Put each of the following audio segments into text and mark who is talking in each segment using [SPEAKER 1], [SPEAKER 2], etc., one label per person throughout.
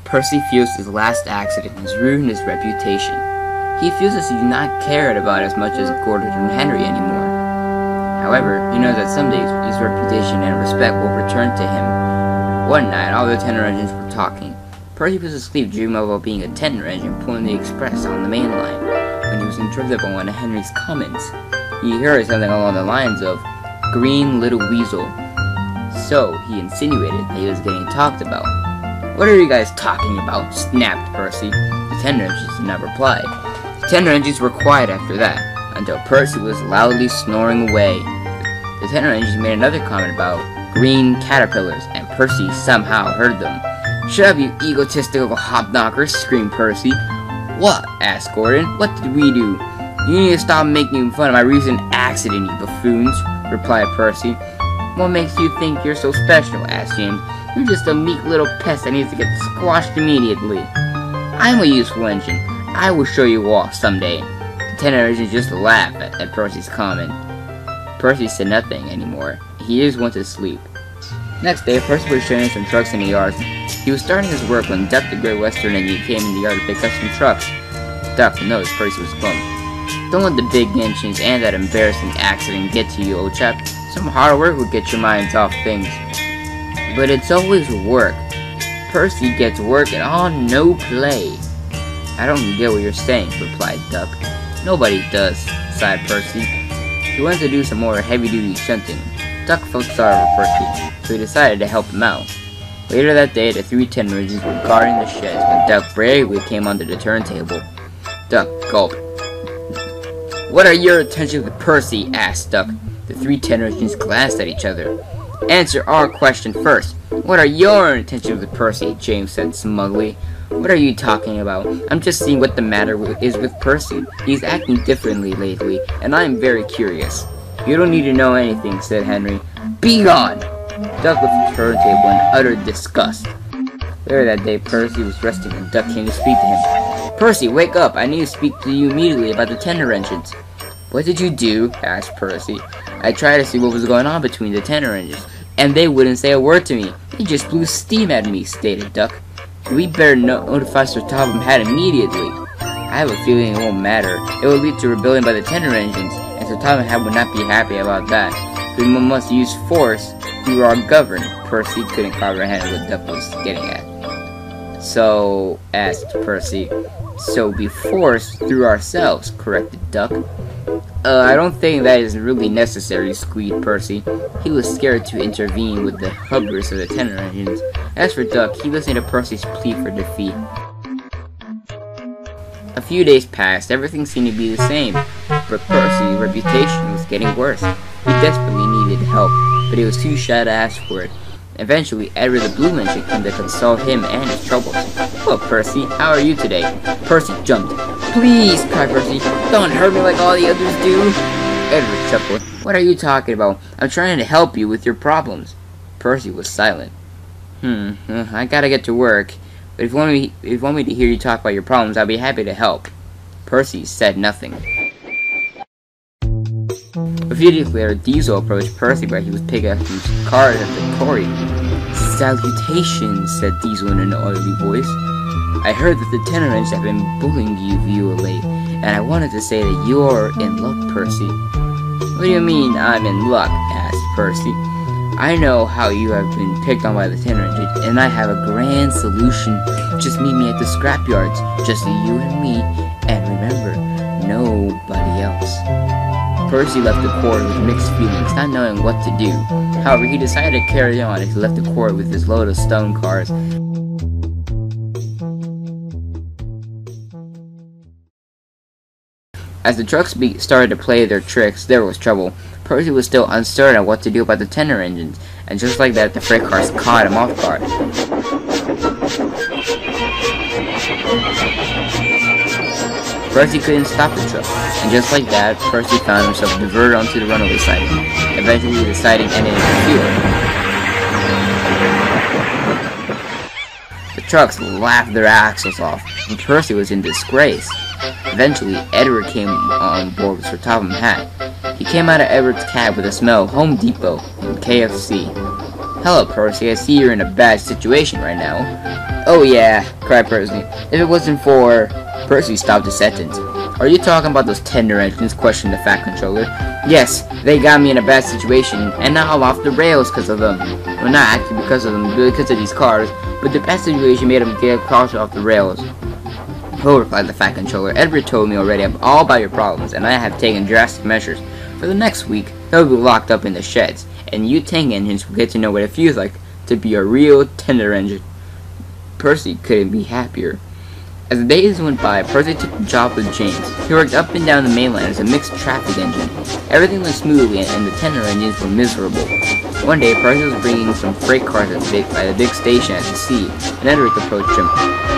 [SPEAKER 1] Percy feels his last accident has ruined his reputation. He feels as if he's not cared about as much as Gordon and Henry anymore. However, he knows that someday his reputation and respect will return to him. One night, all the tender engines were talking. Percy was asleep dreaming about being a tender engine pulling the express on the main line, when he was interrupted by one of Henry's comments. He heard something along the lines of, "Green little weasel." So, he insinuated that he was getting talked about. "What are you guys talking about?" snapped Percy. The tender engines did not reply. The tender engines were quiet after that, until Percy was loudly snoring away. The tender engines made another comment about green caterpillars, and Percy somehow heard them. "Shut up, you egotistical hobknocker," screamed Percy. "What?" asked Gordon. "What did we do?" "You need to stop making fun of my recent accident, you buffoons," replied Percy. "What makes you think you're so special?" asked James. "You're just a meek little pest that needs to get squashed immediately." "I'm a useful engine. I will show you all someday." The tender engine just laughed at Percy's comment. Percy said nothing anymore. He just went to sleep. Next day, Percy was sharing some trucks in the yard. He was starting his work when Duck the Great Western Engine came in the yard to pick up some trucks. Duck noticed Percy was glum. "Don't let the big engines and that embarrassing accident get to you, old chap. Some hard work will get your minds off things." "But it's always work. Percy gets work and all no play." "I don't get what you're saying," replied Duck. "Nobody does," sighed Percy. He wanted to do some more heavy-duty shunting. Duck felt sorry for Percy, so he decided to help him out. Later that day, the three tender engines were guarding the sheds when Duck bravely came onto the turntable. Duck gulped. "What are your intentions with Percy?" asked Duck. The three tender engines glanced at each other. "Answer our question first. What are your intentions with Percy?" James said smugly. "What are you talking about? I'm just seeing what the matter is with Percy. He's acting differently lately, and I am very curious." "You don't need to know anything," said Henry. "Be gone!" Duck left the turntable in utter disgust. Later that day, Percy was resting when Duck came to speak to him. "Percy, wake up! I need to speak to you immediately about the tender engines." "What did you do?" asked Percy. "I tried to see what was going on between the tender engines, and they wouldn't say a word to me. They just blew steam at me," stated Duck. "We better notify Sir Topham Hatt immediately." "I have a feeling it won't matter. It will lead to rebellion by the tender engines, and Sir Topham Hatt would not be happy about that. We must use force through our government." Percy couldn't comprehend what Duck was getting at. "So," asked Percy. "So be forced through ourselves," corrected Duck. I don't think that is really necessary," squeaked Percy. He was scared to intervene with the hubris of the tender engines. As for Duck, he listened to Percy's plea for defeat. A few days passed. Everything seemed to be the same, but Percy's reputation was getting worse. He desperately needed help, but he was too shy to ask for it. Eventually, Edward the Blue Engine came to console him and his troubles. "Hello, Percy. How are you today?" Percy jumped. "Please," cried Percy, "don't hurt me like all the others do." Edward chuckled. "What are you talking about? I'm trying to help you with your problems." Percy was silent. I gotta get to work, but if you want me to hear you talk about your problems, I'll be happy to help." Percy said nothing. A few days later, Diesel approached Percy while he was picking up his cars at the quarry. "Salutations," said Diesel in an oily voice. "I heard that the tender engines have been bullying you of late, and I wanted to say that you're in luck, Percy." "What do you mean I'm in luck?" asked Percy. "I know how you have been picked on by the tender engines, and I have a grand solution. Just meet me at the scrapyards, just you and me, and remember, nobody else." Percy left the court with mixed feelings, not knowing what to do. However, he decided to carry on as he left the court with his load of stone cars. As the trucks started to play their tricks, there was trouble. Percy was still uncertain what to do about the tender engines, and just like that, the freight cars caught him off guard. Percy couldn't stop the truck, and just like that, Percy found himself diverted onto the runaway siding. Eventually, the siding ended in a field. The trucks laughed their axles off, and Percy was in disgrace. Eventually, Edward came on board with Sir Topham Hatt. He came out of Edward's cab with the smell of Home Depot and KFC. "Hello, Percy, I see you're in a bad situation right now." Oh yeah, cried Percy. If it wasn't for... Percy stopped his sentence. Are you talking about those tender engines? Questioned the Fat Controller. Yes, they got me in a bad situation, and now I'm off the rails because of them. Well, not actually because of them, but because of these cars, but the bad situation made them get cars off the rails. Oh, replied the Fat Controller, Edward told me already all about your problems, and I have taken drastic measures. For the next week, they'll be locked up in the sheds, and you tank engines will get to know what it feels like to be a real tender engine. Percy couldn't be happier. As the days went by, Percy took the job with James. He worked up and down the mainland as a mixed traffic engine. Everything went smoothly, and the tender engines were miserable. One day, Percy was bringing some freight cars by the big station at the sea, and Edward approached him.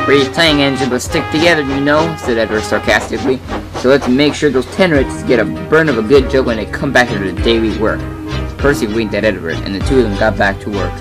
[SPEAKER 1] "Three tank engines will stick together, you know," said Edward sarcastically. "So let's make sure those tender engines get a burn of a good joke when they come back to their daily work." Percy winked at Edward, and the two of them got back to work.